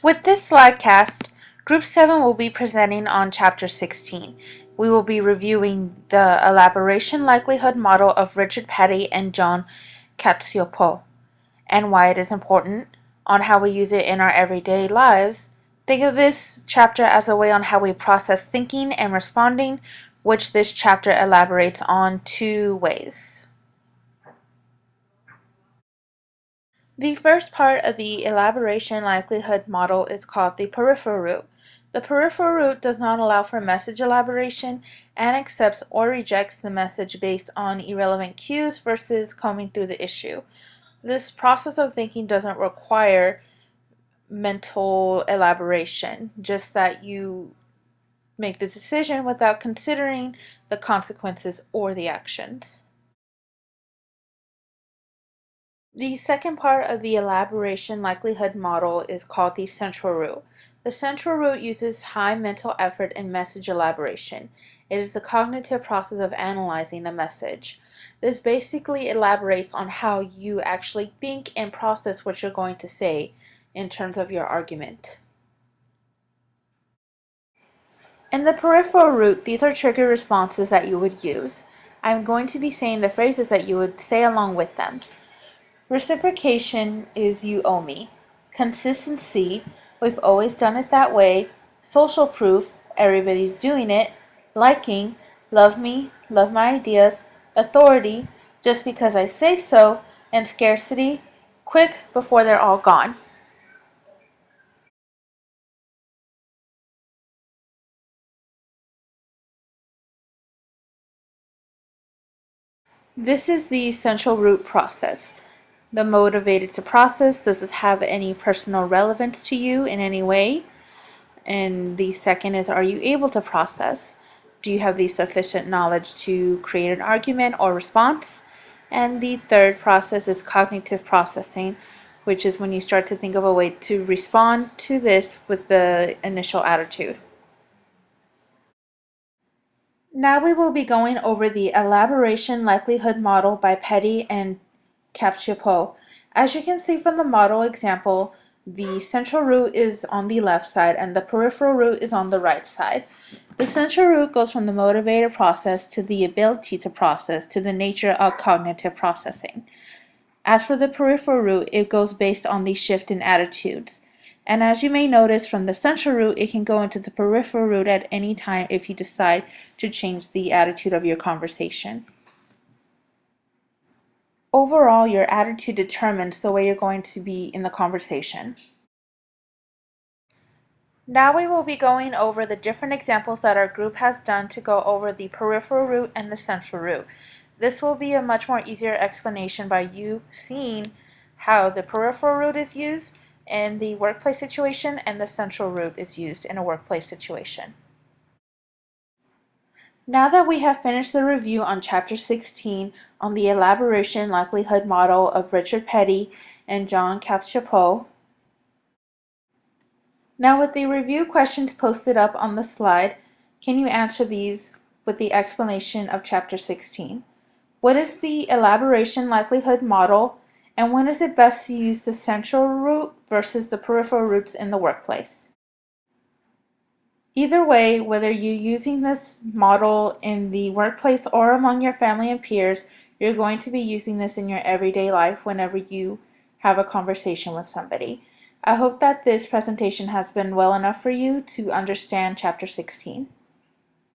With this slidecast, Group 7 will be presenting on Chapter 16. We will be reviewing the elaboration likelihood model of Richard Petty and John Cacioppo, and why it is important, on how we use it in our everyday lives. Think of this chapter as a way on how we process thinking and responding, which this chapter elaborates on two ways. The first part of the elaboration likelihood model is called the peripheral route. The peripheral route does not allow for message elaboration and accepts or rejects the message based on irrelevant cues versus combing through the issue. This process of thinking doesn't require mental elaboration, just that you make the decision without considering the consequences or the actions. The second part of the elaboration likelihood model is called the central route. The central route uses high mental effort and message elaboration. It is the cognitive process of analyzing a message. This basically elaborates on how you actually think and process what you're going to say in terms of your argument. In the peripheral route, these are trigger responses that you would use. I'm going to be saying the phrases that you would say along with them. Reciprocation is you owe me. Consistency, we've always done it that way. Social proof, everybody's doing it. Liking, love me, love my ideas. Authority, just because I say so. And scarcity, quick before they're all gone. This is the central root process. The motivated to process, does this have any personal relevance to you in any way? And the second is, are you able to process? Do you have the sufficient knowledge to create an argument or response? And the third process is cognitive processing, which is when you start to think of a way to respond to this with the initial attitude. Now we will be going over the elaboration likelihood model by Petty and Cacioppo. As you can see from the model example, the central root is on the left side and the peripheral root is on the right side. The central root goes from the motivated process to the ability to process to the nature of cognitive processing. As for the peripheral root, it goes based on the shift in attitudes. And as you may notice from the central root, it can go into the peripheral root at any time if you decide to change the attitude of your conversation. Overall, your attitude determines the way you're going to be in the conversation. Now we will be going over the different examples that our group has done to go over the peripheral root and the central root. This will be a much more easier explanation by you seeing how the peripheral root is used in the workplace situation and the central root is used in a workplace situation. Now that we have finished the review on Chapter 16 on the elaboration likelihood model of Richard Petty and John Cacioppo, now with the review questions posted up on the slide, can you answer these with the explanation of Chapter 16? What is the elaboration likelihood model, and when is it best to use the central root versus the peripheral roots in the workplace? Either way, whether you're using this model in the workplace or among your family and peers, you're going to be using this in your everyday life whenever you have a conversation with somebody. I hope that this presentation has been well enough for you to understand Chapter 16.